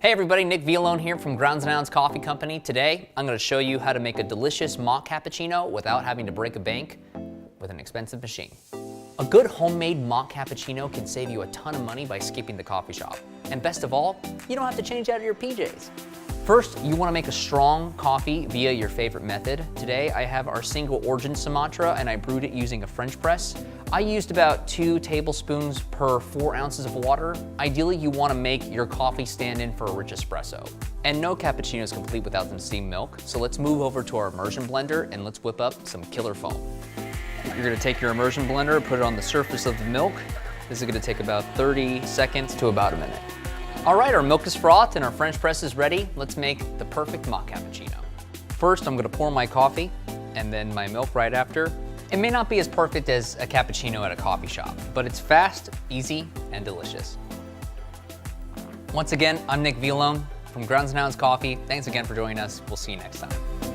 Hey everybody, Nick Vialone here from Grounds and Hounds Coffee Company. Today, I'm going to show you how to make a delicious mock cappuccino without having to break a bank with an expensive machine. A good homemade mock cappuccino can save you a ton of money by skipping the coffee shop. And best of all, you don't have to change out of your PJs. First, you want to make a strong coffee via your favorite method. Today, I have our single origin Sumatra and I brewed it using a French press. I used about 2 tablespoons per 4 ounces of water. Ideally, you want to make your coffee stand in for a rich espresso. And no cappuccino is complete without some steamed milk. So let's move over to our immersion blender and let's whip up some killer foam. You're going to take your immersion blender, put it on the surface of the milk. This is going to take about 30 seconds to about a minute. All right, our milk is frothed and our French press is ready. Let's make the perfect mock cappuccino. First, I'm gonna pour my coffee and then my milk right after. It may not be as perfect as a cappuccino at a coffee shop, but it's fast, easy, and delicious. Once again, I'm Nick Vialone from Grounds and Hounds Coffee. Thanks again for joining us. We'll see you next time.